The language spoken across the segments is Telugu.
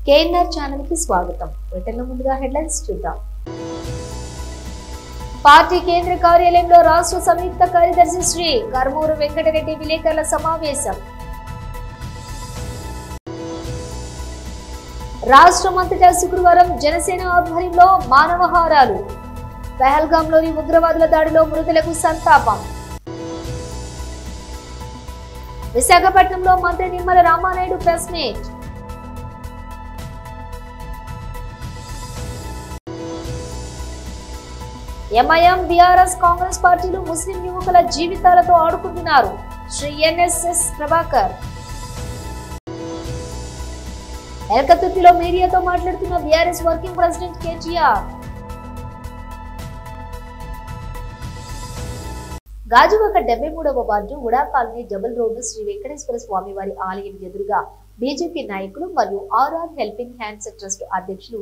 కేఎన్ఆర్ ఛానల్ కి స్వాగతం. వీటిలో ముందుగా హెడ్లైన్స్ చూద్దాం. పార్టీ కేంద్ర కార్యాలయంలో రాష్ట్ర సంయుక్త కార్యదర్శి శ్రీ కర్మూరు వెంకటరెడ్డి విలేకరుల సమావేశం. రాష్ట్రమంతటా శుక్రవారం జనసేన ఆధ్వర్యంలో మానవహారాలు. పహల్గాంలోని ఉగ్రవాదుల దాడిలో మృతులకు సంతాపం. విశాఖపట్నంలో మంత్రి Nimmala Ramanaidu press meet. MIM, BRS, Congress పార్టీలు ముస్లిం యువకుల జీవితాలతో ఆడుకుంటున్నారు. శ్రీ ఎన్ఎస్ఎస్ ప్రభాకర్. ఎల్కతుర్తిలో మీడియాతో మాట్లాడుతున్న BRS working president KTR. Gajuwaka 73వ ward UDA colony double road Sri Venkateswara Swamy వారి ఆలయం ఎదురుగా బీజేపీ నాయకులు మరియు ఆర్ఆర్ హెల్పింగ్ హ్యాండ్స్ ట్రస్ట్ అధ్యక్షులు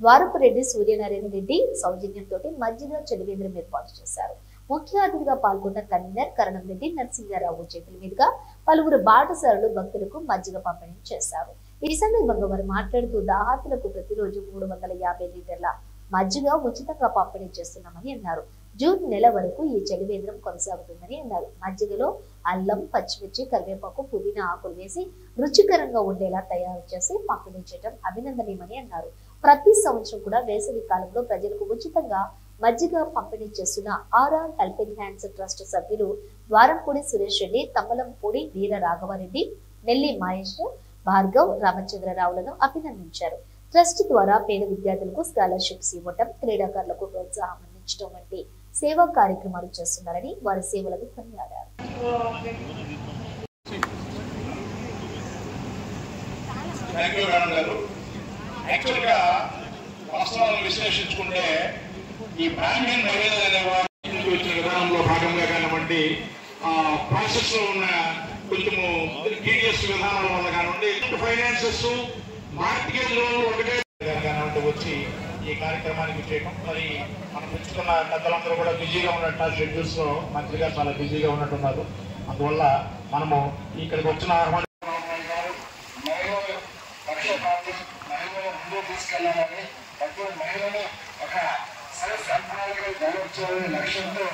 ద్వారపురెడ్డి సూర్యనారాయణ రెడ్డి సౌజన్యంతో మజ్జిగ చలివేంద్రం ఏర్పాటు చేశారు. ముఖ్య అతిథిగా పాల్గొన్న కన్వీనర్ కరణం రెడ్డి నరసింహారావు చేతుల మీదుగా పలువురు బాటసారులు భక్తులకు మజ్జిగ పంపిణీ చేశారు. ఈ సందర్భంగా వారు మాట్లాడుతూ దాహాతులకు ప్రతిరోజు 350 లీటర్ల మజ్జిగ ఉచితంగా పంపిణీ చేస్తున్నామని అన్నారు. జూన్ నెల వరకు ఈ చలివేంద్రం కొనసాగుతుందని అన్నారు. మజ్జిగలో అల్లం, పచ్చిమిర్చి, కరివేపాకు, పుదీనా ఆకులు వేసి రుచికరంగా ఉండేలా తయారు చేసి పంపిణీ చేయడం అభినందనీయమని అన్నారు. ప్రతి సంవత్సరం కూడా వేసవి కాలంలో ప్రజలకు ఉచితంగా మజ్జిగ పంపిణీ చేస్తున్న ఆర్ఆర్ హెల్పింగ్ హ్యాండ్స్ ట్రస్ట్ సభ్యులు ద్వారంపూడి సురేష్ రెడ్డి, తమ్మలంపూడి వీర రాఘవారెడ్డి, నెల్లి మహేశ్వర్, భార్గవ్, రామచంద్రరావులను అభినందించారు. ట్రస్ట్ ద్వారా పేద విద్యార్థులకు స్కాలర్షిప్స్ ఇవ్వటం, క్రీడాకారులకు ప్రోత్సాహం అందించడం వంటి సేవా కార్యక్రమాలు చేస్తున్నారని వారి సేవలకు కొనియాడారు. యాక్చువల్గా వాస్తవాలను విశ్లేషించుకుంటే ఈ బ్రాండింగ్ మహిళలు అనేవాళ్ళు వచ్చిన విధానంలో భాగంగా కానివ్వండి, ప్రాసెస్ లో ఉన్న కొంచెము టీడీఎస్ విధానాల వల్ల కానివ్వండి, ఫైనాన్సెస్, మార్కెట్ లోన్లు ఒకటే కానివ్వండి వచ్చి ఈ కార్యక్రమానికి చేయడం. మరి మనం పెంచుకున్న పెద్దలందరూ కూడా బిజీగా ఉన్నట్టు షెడ్యూల్స్ లో మంత్రిగా చాలా బిజీగా ఉన్నట్టున్నారు. అందువల్ల మనము ఇక్కడికి వచ్చిన ముందుకు తీసుకెళ్లాలని, ప్రతి మహిళని ఒక సంస్థానాలుగా డెవలప్ చేయాలనే లక్ష్యంతో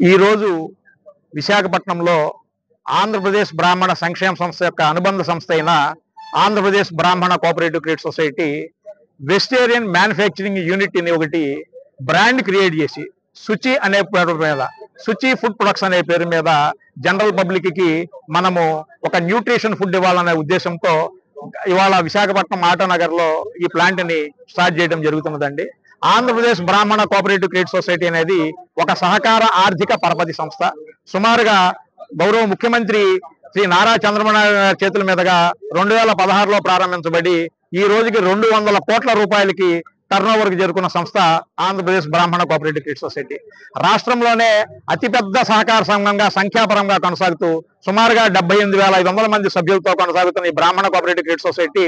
ఈరోజు విశాఖపట్నంలో ఆంధ్రప్రదేశ్ బ్రాహ్మణ సంక్షేమ సంస్థ యొక్క అనుబంధ సంస్థ అయిన ఆంధ్రప్రదేశ్ బ్రాహ్మణ cooperative credit society vegetarian manufacturing unit అని ఒకటి బ్రాండ్ క్రియేట్ చేసి శుచి అనే పేరు మీద, శుచి ఫుడ్ ప్రొడక్ట్స్ అనే పేరు మీద జనరల్ పబ్లిక్ కి మనము ఒక న్యూట్రిషన్ ఫుడ్ ఇవ్వాలనే ఉద్దేశంతో ఇవాళ విశాఖపట్నం ఆటోనగర్ లో ఈ ప్లాంట్ ని స్టార్ట్ చేయడం జరుగుతున్నదండి. ఆంధ్రప్రదేశ్ బ్రాహ్మణ కోఆపరేటివ్ క్రెడిట్ సొసైటీ అనేది ఒక సహకార ఆర్థిక పరపతి సంస్థ. సుమారుగా గౌరవ ముఖ్యమంత్రి శ్రీ నారా చంద్రబాబు నాయుడు చేతుల మీదుగా 2016లో ప్రారంభించబడి ఈ రోజుకి 200 కోట్ల రూపాయలకి టర్నోవర్ కి చేరుకున్న సంస్థ ఆంధ్రప్రదేశ్ బ్రాహ్మణ కోఆపరేటివ్ క్రెడిట్ సొసైటీ. రాష్ట్రంలోనే అతిపెద్ద సహకార సంఘంగా సంఖ్యాపరంగా కొనసాగుతూ సుమారుగా 78,500 మంది సభ్యులతో కొనసాగుతున్న ఈ బ్రాహ్మణ కోఆపరేటివ్ క్రెడిట్ సొసైటీ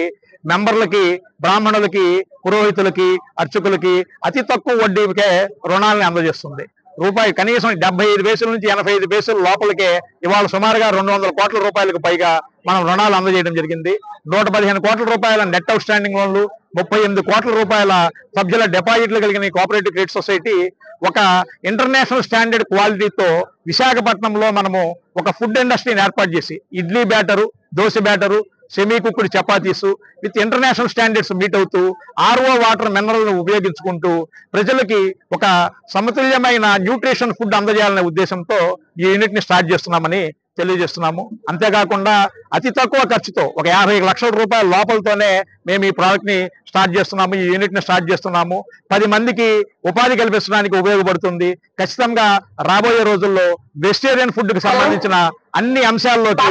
మెంబర్లకి, బ్రాహ్మణులకి, పురోహితులకి, అర్చకులకి అతి తక్కువ వడ్డీకే రుణాలని అందజేస్తుంది. కనీసం 75 పైసల నుంచి 85 పైసల లోపలికే ఇవాళ సుమారుగా 200 కోట్ల రూపాయలకు పైగా మనం రుణాలు అందజేయడం జరిగింది. 115 కోట్ల రూపాయల నెట్ అవుట్ స్టాండింగ్ లోన్లు, 38 కోట్ల రూపాయల సభ్యుల డిపాజిట్లు కలిగిన కోఆపరేటివ్ క్రెడిట్ సొసైటీ ఒక ఇంటర్నేషనల్ స్టాండర్డ్ క్వాలిటీతో విశాఖపట్నంలో మనము ఒక ఫుడ్ ఇండస్ట్రీని ఏర్పాటు చేసి idli batter, dosa batter, semi cooked chapatis with international standards meet అవుతూ ఆర్ఓ వాటర్ మినరల్ను ఉపయోగించుకుంటూ ప్రజలకి ఒక సమతుల్యమైన న్యూట్రిషన్ ఫుడ్ అందజేయాలనే ఉద్దేశంతో ఈ యూనిట్ ని స్టార్ట్ చేస్తున్నామని తెలియజేస్తున్నాము. అంతేకాకుండా అతి తక్కువ ఖర్చుతో ఒక 50 లక్షల రూపాయల లోపలతోనే మేము ఈ ప్రోడక్ట్ ని స్టార్ట్ చేస్తున్నాము, ఈ యూనిట్ ని స్టార్ట్ చేస్తున్నాము. 10 మందికి ఉపాధి కల్పించడానికి ఉపయోగపడుతుంది. ఖచ్చితంగా రాబోయే రోజుల్లో వెజిటేరియన్ ఫుడ్ కి సంబంధించిన అన్ని అంశాల్లోకి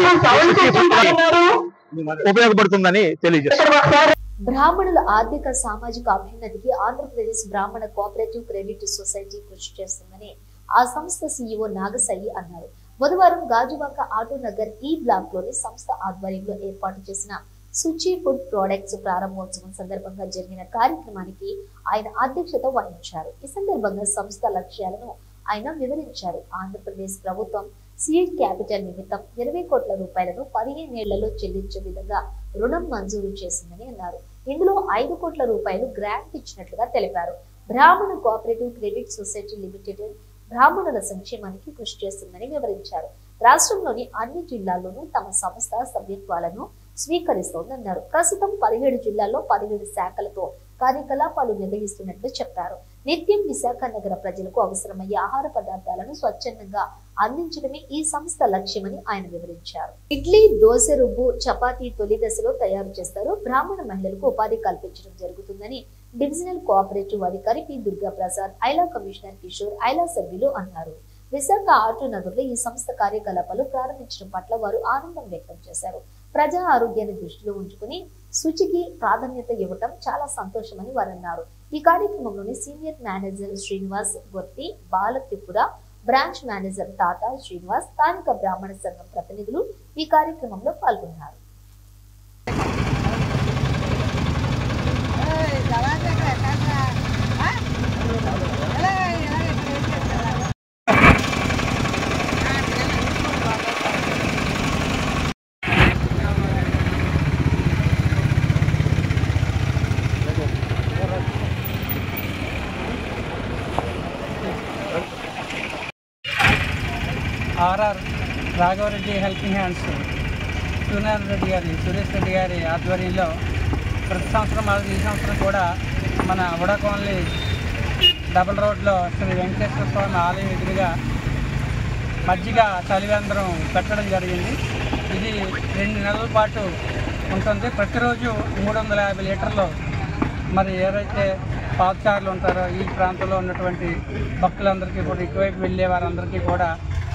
ఉపయోగపడుతుందని తెలియజేస్తున్నారు. బ్రాహ్మణుల ఆర్థిక సామాజిక అభ్యున్నతికి ఆంధ్రప్రదేశ్ బ్రాహ్మణ కోఆపరేటివ్ క్రెడిట్ సొసైటీ కృషి చేస్తుందని ఆ సంస్థ సీఈఓ నాగసాయి అన్నారు. బుధవారం గాజువాక ఆటోనగర్ ఈ బ్లాక్ లోని సంస్థ ఆధ్వర్యంలో ఏర్పాటు చేసిన సుచి ఫుడ్ ప్రొడక్ట్స్ ప్రారంభోత్సవం సందర్భంగా జరిగిన కార్యక్రమానికి ఆయన అధ్యక్షత వహించారు. ఈ సందర్భంగా సంస్థ లక్ష్యాలను ఆయన వివరించారు. ఆంధ్రప్రదేశ్ ప్రభుత్వం సీడ్ క్యాపిటల్ నిమిత్తం 20 కోట్ల రూపాయలను 15 ఏళ్లలో చెల్లించే విధంగా రుణం మంజూరు చేసిందని అన్నారు. ఇందులో 5 కోట్ల రూపాయలు గ్రాంట్ ఇచ్చినట్లుగా తెలిపారు. బ్రాహ్మణ కోఆపరేటివ్ క్రెడిట్ సొసైటీ లిమిటెడ్ బ్రాహ్మణుల సంక్షేమానికి కృషి చేస్తుందని వివరించారు. రాష్ట్రంలోని అన్ని జిల్లాల్లోనూ తమ సంస్థ సభ్యత్వాలను స్వీకరిస్తోందన్నారు. ప్రస్తుతం 17 జిల్లాల్లో 17 శాఖలతో కార్యకలాపాలు నిర్వహిస్తున్నట్లు చెప్పారు. నిత్యం విశాఖ నగర ప్రజలకు అవసరమయ్యే ఆహార పదార్థాలను స్వచ్ఛందంగా అందించడమే ఈ సంస్థ లక్ష్యమని ఆయన వివరించారు. ఇడ్లీ, దోశ రుబ్బు, చపాతీ తొలి దశలో తయారు చేస్తారు. బ్రాహ్మణ మహిళలకు ఉపాధి కల్పించడం జరుగుతుందని డివిజనల్ కోఆపరేటివ్ అధికారి పి దుర్గా ప్రసాద్, ఐలా కమిషనర్ కిషోర్, ఐలా సభ్యులు అన్నారు. విశాఖ ఆటోనగర్ లో ఈ సంస్థ కార్యకలాపాలు ప్రారంభించడం పట్ల వారు ఆనందం వ్యక్తం చేశారు. ప్రజా ఆరోగ్యాన్ని దృష్టిలో ఉంచుకుని శుచికి ప్రాధాన్యత ఇవ్వటం చాలా సంతోషమని వారు అన్నారు. ఈ కార్యక్రమంలోని senior manager Srinivas Gotti, Bala Tripura, branch manager Tata Srinivas, స్థానిక బ్రాహ్మణ సంఘం ప్రతినిధులు ఈ కార్యక్రమంలో పాల్గొన్నారు. RR Raghavareddy helping hands Suresh Reddy గారి ఆధ్వర్యంలో ప్రతి సంవత్సరం ఈ సంవత్సరం కూడా మన వడా కాలనీ డబుల్ రోడ్లో శ్రీ వెంకటేశ్వర స్వామి ఆలయం ఎదురుగా మజ్జిగ చలివేంద్రం పెట్టడం జరిగింది. ఇది 2 నెలల పాటు ఉంటుంది. ప్రతిరోజు 350 లీటర్లు మరి ఎవరైతే పాదచారులు ఉంటారో ఈ ప్రాంతంలో ఉన్నటువంటి భక్తులందరికీ కూడా, ఇటువైపు వెళ్ళే వారందరికీ కూడా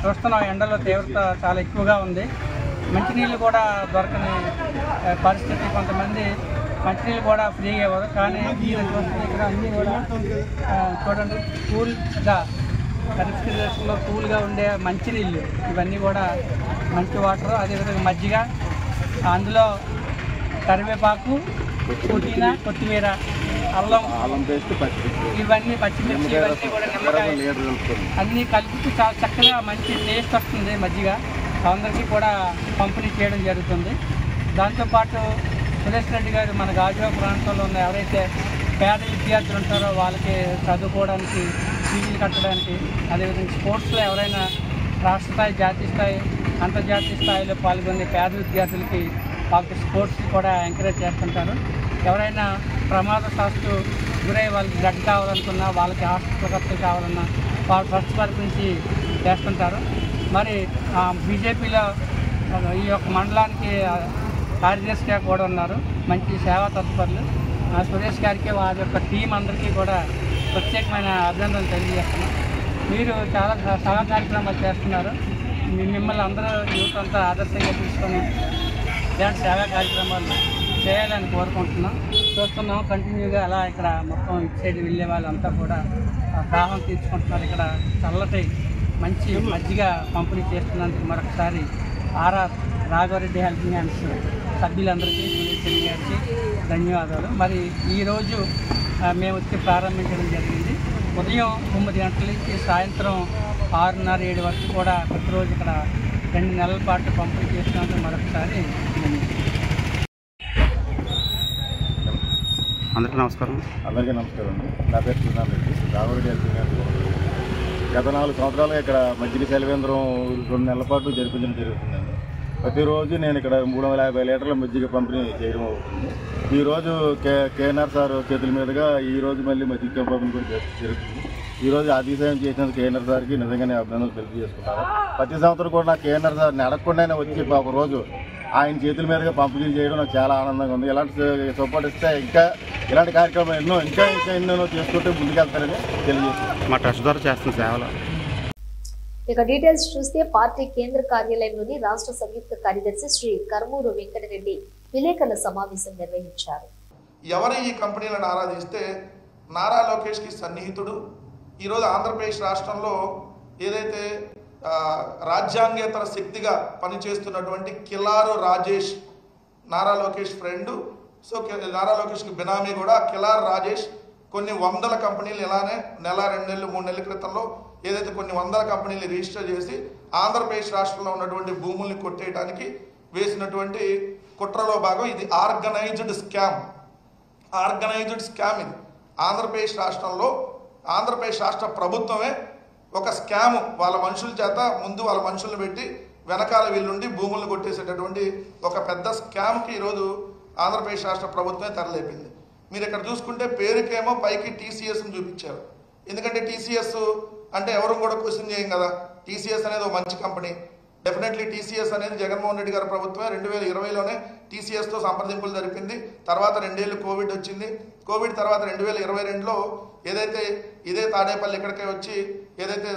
చూస్తున్నాం. ఎండలో తీవ్రత చాలా ఎక్కువగా ఉంది. మంచినీళ్ళు కూడా దొరకని పరిస్థితి. కొంతమంది మంచినీళ్ళు కూడా ఫ్రీగా ఇవ్వరు. కానీ ఇక్కడ అన్నీ కూడా చూడండి, కూల్గా రిఫ్రిజిరేషన్లో కూల్గా ఉండే మంచినీళ్ళు, ఇవన్నీ కూడా మంచి వాటర్. అదేవిధంగా మజ్జిగ, అందులో కరివేపాకు, పుదీనా, కొత్తిమీర, అల్లం పేస్ట్, ఇవన్నీ పచ్చిమిర్చి, ఇవన్నీ కూడా నిమ్మకాయ అన్నీ కలిపి చాలా చక్కగా మంచి టేస్ట్ వస్తుంది మజ్జిగ. అందరికీ కూడా పంపిణీ చేయడం జరుగుతుంది. దాంతోపాటు సురేష్ రెడ్డి గారు మన గాజువాక ప్రాంతంలో ఉన్న ఎవరైతే పేద విద్యార్థులు ఉంటారో వాళ్ళకి చదువుకోవడానికి, ఫీజులు కట్టడానికి, అదేవిధంగా స్పోర్ట్స్లో ఎవరైనా రాష్ట్ర స్థాయి, జాతీయ స్థాయి, అంతర్జాతీయ స్థాయిలో పాల్గొనే పేద విద్యార్థులకి వాళ్ళకి స్పోర్ట్స్ కూడా ఎంకరేజ్ చేస్తుంటారు. ఎవరైనా ప్రమాదశాస్తు గురై వాళ్ళకి బ్లడ్ కావాలనుకున్నా, వాళ్ళకి హాస్పిటల్ ఖర్చులు కావాలన్నా వాళ్ళ ట్రస్ట్ వారి నుంచి చేస్తుంటారు. మరి బీజేపీలో ఈ యొక్క మండలానికి కార్యదర్శిగా కూడా ఉన్నారు మంచి సేవా తత్పరులు. సురేష్ గారికి వారి యొక్క టీం అందరికీ కూడా ప్రత్యేకమైన అభినందనలు తెలియజేస్తున్నాం. మీరు చాలా సేవా కార్యక్రమాలు చేస్తున్నారు. మిమ్మల్ని అందరూ యూత్ అంతా ఆదర్శంగా తీసుకొని ఇలాంటి సేవా కార్యక్రమాలు చేయాలని కోరుకుంటున్నాం. చూస్తున్నాం కంటిన్యూగా అలా ఇక్కడ మొత్తం ఇటు సైడ్ వెళ్ళే వాళ్ళంతా కూడా దాహం తీర్చుకుంటున్నారు. ఇక్కడ చల్లటి మంచి మజ్జిగ పంపిణీ చేస్తున్నందుకు మరొకసారి ఆర్ఆర్ రాఘవరెడ్డి హెల్పింగ్ హ్యాండ్స్ సభ్యులందరికీ సునీల్ గారికి ధన్యవాదాలు. మరి ఈరోజు మేము వచ్చి ప్రారంభించడం జరిగింది. ఉదయం 9 గంటల నుంచి సాయంత్రం 6:30, 7 వరకు కూడా ప్రతిరోజు ఇక్కడ 2 నెలల పాటు పంపిణీ చేసినందుకు మరొకసారి అందరికీ నమస్కారం. అందరికీ నమస్కారం అండి. నా పేరు శ్రీనాథ్ రెడ్డి, రాఘవరెడ్డి హెల్త్. గత 4 సంవత్సరాలుగా ఇక్కడ మజ్జిగ శైలవేంద్రం 2 నెలల పాటు జరిపించడం జరుగుతుందండి. ప్రతిరోజు నేను ఇక్కడ 350 లీటర్ల మజ్జిగ పంపిణీ చేయడం అవుతుంది. ఈరోజు కేఎన్ఆర్ సార్ చేతుల మీదుగా ఈరోజు మళ్ళీ మజ్జిగ పంపిణీ కూడా జరుగుతుంది. ఈరోజు అతిశయం చేసినందుకు కేఎన్ఆర్ సార్కి నిజంగానే అభినందనలు తెలియజేసుకుంటాను. ప్రతి సంవత్సరం కూడా నాకు కేఎన్ఆర్ సార్ని అడగకుండానే వచ్చి ఒక రోజు ఆయన చేతుల మీదుగా పంపిణీ చేయడం నాకు చాలా ఆనందంగా ఉంది. ఇలాంటి సపోర్ట్ ఇస్తే ఇంకా ఇలాంటి కార్యక్రమాలు ఇంకా ఎన్నో చేసుకుంటూ ముందుకెళ్తారని తెలియజేస్తున్నాను. మా ట్రస్ట్ ద్వారా చేస్తున్న సేవలు. ఇక డీటెయిల్స్ చూస్తే పార్టీ కేంద్ర కార్యాలయంలోని రాష్ట్ర సంయుక్త కార్యదర్శి శ్రీ కర్మూరు వెంకటరెడ్డి విలేకరుల సమావేశం నిర్వహించారు. ఎవరు ఈ కంపెనీలను ఆరాధిస్తే నారా లోకేష్కి సన్నిహితుడు. ఈరోజు ఆంధ్రప్రదేశ్ రాష్ట్రంలో ఏదైతే రాజ్యాంగేతర శక్తిగా పనిచేస్తున్నటువంటి కిలారు రాజేష్ నారా లోకేష్ ఫ్రెండు. సో నారా లోకేష్కి బినామీ కూడా కిలారు రాజేష్ కొన్ని వందల కంపెనీలు ఇలానే నెల 2 నెలలు 3 నెలల క్రితంలో ఏదైతే కొన్ని వందల కంపెనీలు రిజిస్టర్ చేసి ఆంధ్రప్రదేశ్ రాష్ట్రంలో ఉన్నటువంటి భూముల్ని కొట్టేయడానికి వేసినటువంటి కుట్రలో భాగం ఇది. ఆర్గనైజ్డ్ స్కామ్ ఇది. ఆంధ్రప్రదేశ్ రాష్ట్రంలో ఆంధ్రప్రదేశ్ రాష్ట్ర ప్రభుత్వమే ఒక స్కామ్ వాళ్ళ మనుషుల చేత ముందు వాళ్ళ మనుషులను పెట్టి వెనకాల వీళ్ళుండి భూములను కొట్టేసేటటువంటి ఒక పెద్ద స్కామ్కి ఈరోజు ఆంధ్రప్రదేశ్ రాష్ట్ర ప్రభుత్వమే తెరలేపింది. మీరు ఇక్కడ చూసుకుంటే పేరుకేమో పైకి టీసీఎస్ని చూపించారు. ఎందుకంటే టీసీఎస్ అంటే ఎవరు కూడా క్వశ్చన్ చేయం కదా. టీసీఎస్ అనేది ఒక మంచి కంపెనీ. డెఫినెట్లీ టీసీఎస్ అనేది జగన్మోహన్ రెడ్డి గారి ప్రభుత్వమే 2020లోనే టీసీఎస్తో సంప్రదింపులు జరిపింది. తర్వాత 2 ఏళ్ళు కోవిడ్ వచ్చింది. కోవిడ్ తర్వాత 2022లో ఏదైతే ఇదే తాడేపల్లి ఇక్కడికే వచ్చి ఏదైతే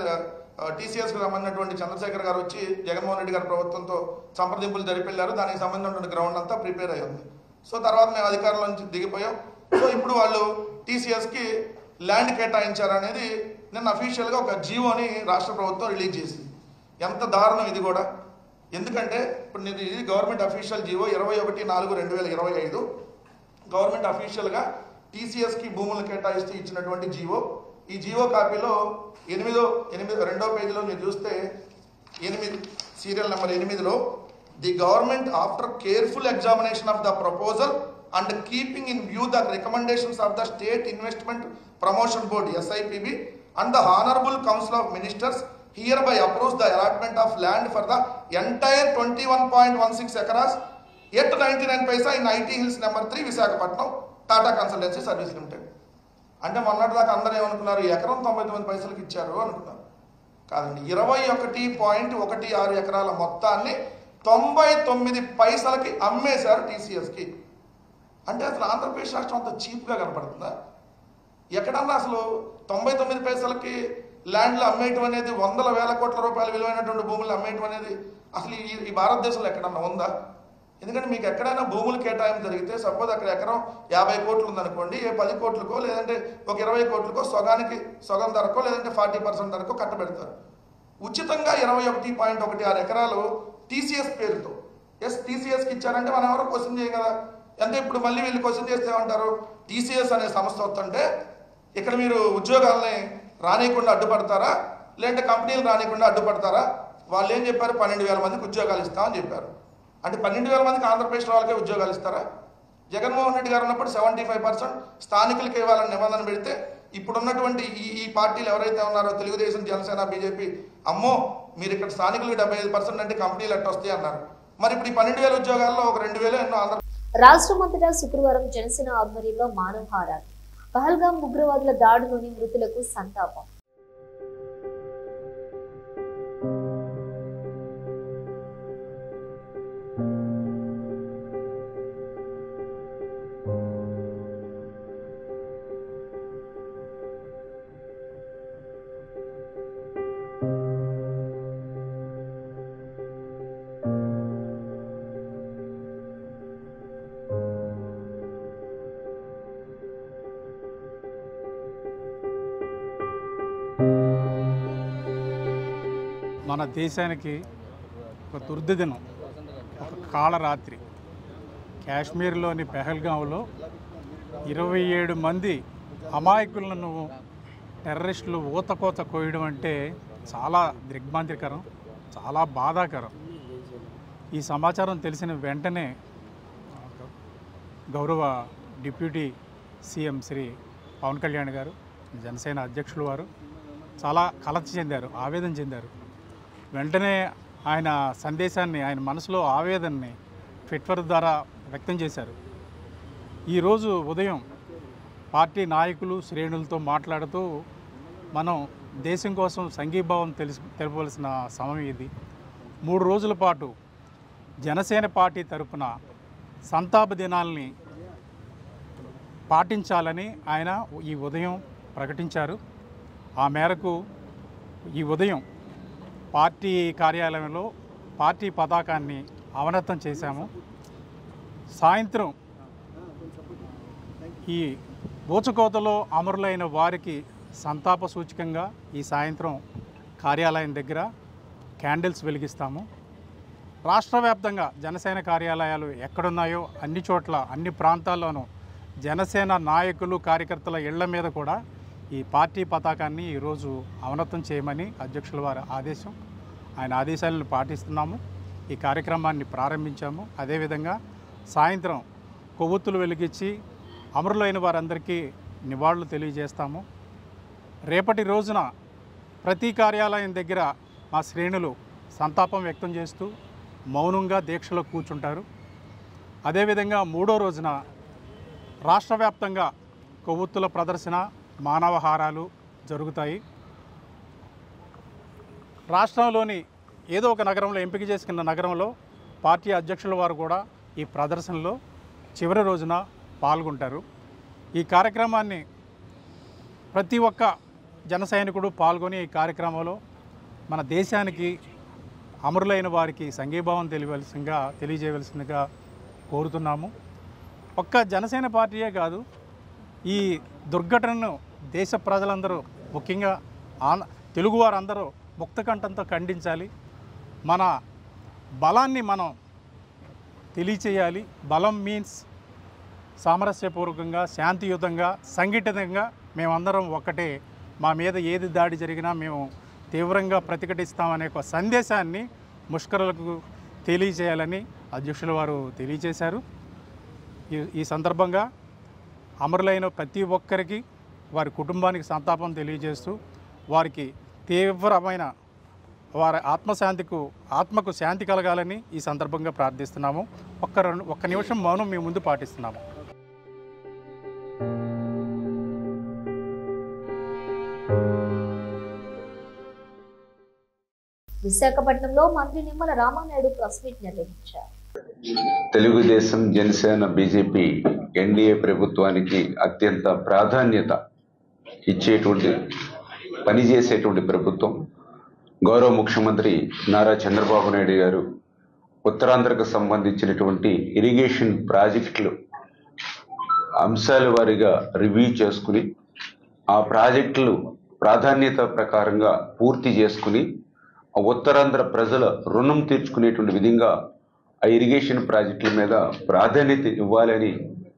టీసీఎస్కి సంబంధించినటువంటి చంద్రశేఖర్ గారు వచ్చి జగన్మోహన్ రెడ్డి గారి ప్రభుత్వంతో సంప్రదింపులు జరిపెళ్ళారు. దానికి సంబంధించిన గ్రౌండ్ అంతా ప్రిపేర్ అయి ఉంది. సో తర్వాత మేము అధికారంలో నుంచి దిగిపోయాం. సో ఇప్పుడు వాళ్ళు టీసీఎస్కి ల్యాండ్ కేటాయించారనేది నిన్న అఫీషియల్గా ఒక జీవోని రాష్ట్ర ప్రభుత్వం రిలీజ్ చేసింది. ఎంత దారుణం ఇది కూడా. ఎందుకంటే ఇప్పుడు ఇది గవర్నమెంట్ అఫీషియల్ జీవో 21/4/2025 గవర్నమెంట్ అఫీషియల్గా టీసీఎస్కి భూములను కేటాయిస్తూ ఇచ్చినటువంటి జీవో. ఈ జీవో కాపీలో 2వ పేజీలో మీరు చూస్తే 8 సీరియల్ నెంబర్ 8లో the government after careful examination of the proposal and keeping in view the recommendations of the State Investment Promotion Board SIPB and the Honorable Council of Ministers hereby approves the allotment of land for the entire 21.16 acres at 99 paisa in IT Hills number 3 Visakhapatnam Tata Consultancy Service Limited. అంటే మొన్నటిదాకా అందరూ ఏమనుకున్నారు, ఎకరం 99 పైసలకు ఇచ్చారు అనుకున్నారు. కాదండి, 21.16 ఎకరాల మొత్తాన్ని 99 పైసలకి అమ్మేశారు టీసీఎస్కి. అంటే అసలు ఆంధ్రప్రదేశ్ రాష్ట్రం అంత చీప్గా కనపడుతుందా? ఎక్కడన్నా అసలు 99 పైసలకి ల్యాండ్లు అమ్మేయటం అనేది, 100,000 కోట్ల రూపాయల విలువైనటువంటి భూములు అమ్మేయటం అనేది అసలు ఈ భారతదేశంలో ఎక్కడన్నా ఉందా? ఎందుకంటే మీకు ఎక్కడైనా భూములు కేటాయింపు జరిగితే సపోజ్ అక్కడ ఎకరం 50 కోట్లు ఉందనుకోండి, 10 కోట్లకో లేదంటే ఒక 20 కోట్లకో సగం ధరకో లేదంటే 40% ధరకో కట్టబెడతారు. ఉచితంగా 21.16 ఎకరాలు టీసీఎస్ పేరుతో టీసీఎస్కి ఇచ్చారంటే మనం ఎవరో క్వశ్చన్ చేయం కదా. అంటే ఇప్పుడు మళ్ళీ వీళ్ళు క్వశ్చన్ చేస్తే ఏమంటారు, టీసీఎస్ అనే సంస్థ వస్తుంటే ఇక్కడ మీరు ఉద్యోగాలని రానియకుండా అడ్డుపడతారా లేదంటే కంపెనీలు రానియకుండా అడ్డుపడతారా? వాళ్ళు ఏం చెప్పారు, 12,000 మందికి ఉద్యోగాలు ఇస్తామని చెప్పారు. అంటే 12,000 మందికి ఆంధ్రప్రదేశ్ వాళ్ళకే ఉద్యోగాలు ఇస్తారా? జగన్మోహన్ రెడ్డి గారు ఉన్నప్పుడు 75% స్థానికులకి ఇవ్వాలని నిబంధన పెడితే ఇప్పుడున్నటువంటి ఈ పార్టీలు ఎవరైతే ఉన్నారో తెలుగుదేశం, జనసేన, బీజేపీ అమ్మో మీరు ఇక్కడ స్థానికులకి 75% అంటే కంపెనీలు ఎట్ట వస్తాయి అన్నారు. మరి ఇప్పుడు ఈ 12,000 ఉద్యోగాల్లో ఒక 2,000 ఎన్నో ఆంధ్ర. రాష్ట్రమంతటా శుక్రవారం జనసేన ఆధ్వర్యంలో మానవహారాలు. పహల్గాం ఉగ్రవాదుల దాడిలోని మృతులకు సంతాపం. మన దేశానికి ఒక దుర్దినం, ఒక కాళరాత్రి. కాశ్మీర్లోని పెహల్గాంలో 27 మంది అమాయకులను టెర్రరిస్టులు ఊతకోత కోయడం అంటే చాలా దిగ్భ్రాంతికరం, చాలా బాధాకరం. ఈ సమాచారం తెలిసిన వెంటనే గౌరవ డిప్యూటీ సీఎం శ్రీ పవన్ కళ్యాణ్ గారు, జనసేన అధ్యక్షులు వారు చాలా కలత చెందారు, ఆవేదన చెందారు. వెంటనే ఆయన సందేశాన్ని, ఆయన మనసులో ఆవేదనని ట్విట్టర్ ద్వారా వ్యక్తం చేశారు. ఈరోజు ఉదయం పార్టీ నాయకులు శ్రేణులతో మాట్లాడుతూ మనం దేశం కోసం సంఘీభావం తెలపవలసిన సమయం ఇది. 3 రోజుల పాటు జనసేన పార్టీ తరపున సంతాప దినాల్ని పాటించాలని ఆయన ఈ ఉదయం ప్రకటించారు. ఆ మేరకు ఈ ఉదయం పార్టీ కార్యాలయంలో పార్టీ పతాకాన్ని అవనతం చేశాము. సాయంత్రం ఈ ఊచకోతలో అమరులైన వారికి సంతాప సూచకంగా ఈ సాయంత్రం కార్యాలయం దగ్గర క్యాండిల్స్ వెలిగిస్తాము. రాష్ట్ర వ్యాప్తంగా జనసేన కార్యాలయాలు ఎక్కడున్నాయో అన్ని చోట్ల, అన్ని ప్రాంతాల్లోనూ జనసేన నాయకులు, కార్యకర్తల ఇళ్ల మీద కూడా ఈ పార్టీ పతాకాన్ని ఈరోజు అవనతం చేయమని అధ్యక్షుల వారి ఆదేశం. ఆయన ఆదేశాలను పాటిస్తున్నాము. ఈ కార్యక్రమాన్ని ప్రారంభించాము. అదేవిధంగా సాయంత్రం కొవ్వొత్తులు వెలిగించి అమరులైన వారందరికీ నివాళులు తెలియజేస్తాము. రేపటి రోజున ప్రతి కార్యాలయం దగ్గర మా శ్రేణులు సంతాపం వ్యక్తం చేస్తూ మౌనంగా దీక్షలో కూర్చుంటారు. అదేవిధంగా 3వ రోజున రాష్ట్ర వ్యాప్తంగా కొవ్వొత్తుల ప్రదర్శన, మానవహారాలు జరుగుతాయి. రాష్ట్రంలోని ఏదో ఒక నగరంలో, ఎంపిక చేసుకున్న నగరంలో పార్టీ అధ్యక్షుల వారు కూడా ఈ ప్రదర్శనలో చివరి రోజున పాల్గొంటారు. ఈ కార్యక్రమాన్ని ప్రతి ఒక్క జన సైనికుడు పాల్గొని ఈ కార్యక్రమంలో మన దేశానికి, అమరులైన వారికి సంఘీభావం తెలియజేయవలసిందిగా కోరుతున్నాము. ఒక్క జనసేన పార్టీయే కాదు, ఈ దుర్ఘటనను దేశ ప్రజలందరూ, ముఖ్యంగా తెలుగువారందరూ ముక్తకంఠంతో ఖండించాలి. మన బలాన్ని మనం తెలియచేయాలి. బలం మీన్స్ సామరస్యపూర్వకంగా, శాంతియుతంగా, సంఘటితంగా మేమందరం ఒక్కటే. మా మీద ఏది దాడి జరిగినా మేము తీవ్రంగా ప్రతిఘటిస్తామనే ఒక సందేశాన్ని ముష్కరులకు తెలియచేయాలని అధ్యక్షుల వారు తెలియచేశారు. ఈ సందర్భంగా అమరులైన ప్రతి ఒక్కరికి, వారి కుటుంబానికి సంతాపం తెలియజేస్తూ వారికి తీవ్రమైన వారి ఆత్మకు శాంతి కలగాలని ఈ సందర్భంగా ప్రార్థిస్తున్నాము. ఒక్క నిమిషం మౌనం మీ ముందు పాటిస్తున్నాము. విశాఖపట్నంలో మంత్రి నిమ్మల రామానాయుడు ప్రెస్ మీట్ నిర్వహించారు. తెలుగుదేశం, జనసేన, బీజేపీ ఎన్డీఏ ప్రభుత్వానికి అత్యంత ప్రాధాన్యత ఇచ్చేటువంటి, పనిచేసేటువంటి ప్రభుత్వం. గౌరవ ముఖ్యమంత్రి నారా చంద్రబాబు నాయుడు గారు ఉత్తరాంధ్రకు సంబంధించినటువంటి ఇరిగేషన్ ప్రాజెక్టులు అంశాల వారీగా రివ్యూ చేసుకుని, ఆ ప్రాజెక్టులు ప్రాధాన్యత ప్రకారంగా పూర్తి చేసుకుని ఉత్తరాంధ్ర ప్రజల రుణం తీర్చుకునేటువంటి విధంగా ఆ ఇరిగేషన్ ప్రాజెక్టుల మీద ప్రాధాన్యత ఇవ్వాలని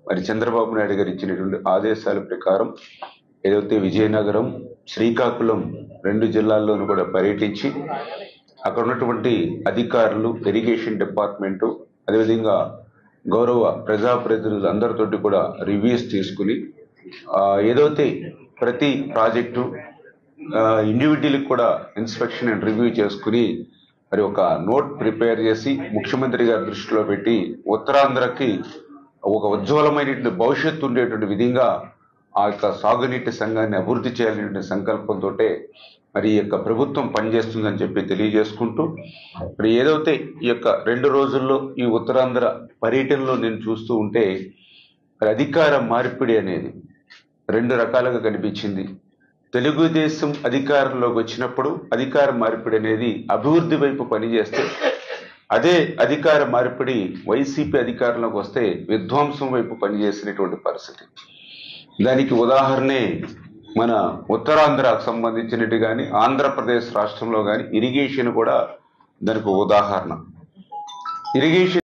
మరి చంద్రబాబు నాయుడు గారు ఇచ్చినటువంటి ఆదేశాల ప్రకారం ఏదైతే విజయనగరం, శ్రీకాకుళం 2 జిల్లాల్లోనూ కూడా పర్యటించి అక్కడ ఉన్నటువంటి అధికారులు, ఇరిగేషన్ డిపార్ట్మెంటు, అదేవిధంగా గౌరవ ప్రజాప్రతినిధులు అందరితోటి కూడా రివ్యూస్ తీసుకుని ఏదైతే ప్రతి ప్రాజెక్టు ఇండివిజువల్కి కూడా ఇన్స్పెక్షన్ అండ్ రివ్యూ చేసుకుని మరి ఒక నోట్ ప్రిపేర్ చేసి ముఖ్యమంత్రి గారి దృష్టిలో పెట్టి ఉత్తరాంధ్రకి ఒక ఉజ్వలమైనటువంటి భవిష్యత్తు ఉండేటువంటి విధంగా ఆ యొక్క సాగునీటి సంఘాన్ని అభివృద్ధి చేయాలనే సంకల్పంతో మరి ఈ యొక్క ప్రభుత్వం పనిచేస్తుందని చెప్పి తెలియజేసుకుంటూ, మరి ఏదైతే ఈ యొక్క 2 రోజుల్లో ఈ ఉత్తరాంధ్ర పర్యటనలో నేను చూస్తూ ఉంటే మరి అధికార మార్పిడి అనేది 2 రకాలుగా కనిపించింది. తెలుగుదేశం అధికారంలోకి వచ్చినప్పుడు అధికార మార్పిడి అనేది అభివృద్ధి వైపు పనిచేస్తే, అదే అధికార మార్పిడి వైసీపీ అధికారంలోకి వస్తే విధ్వంసం వైపు పనిచేసినటువంటి పరిస్థితి. దానికి ఉదాహరణే మన ఉత్తరాంధ్రకు సంబంధించినట్టు కానీ, ఆంధ్రప్రదేశ్ రాష్ట్రంలో కానీ ఇరిగేషన్ కూడా దానికి ఉదాహరణ. ఇరిగేషన్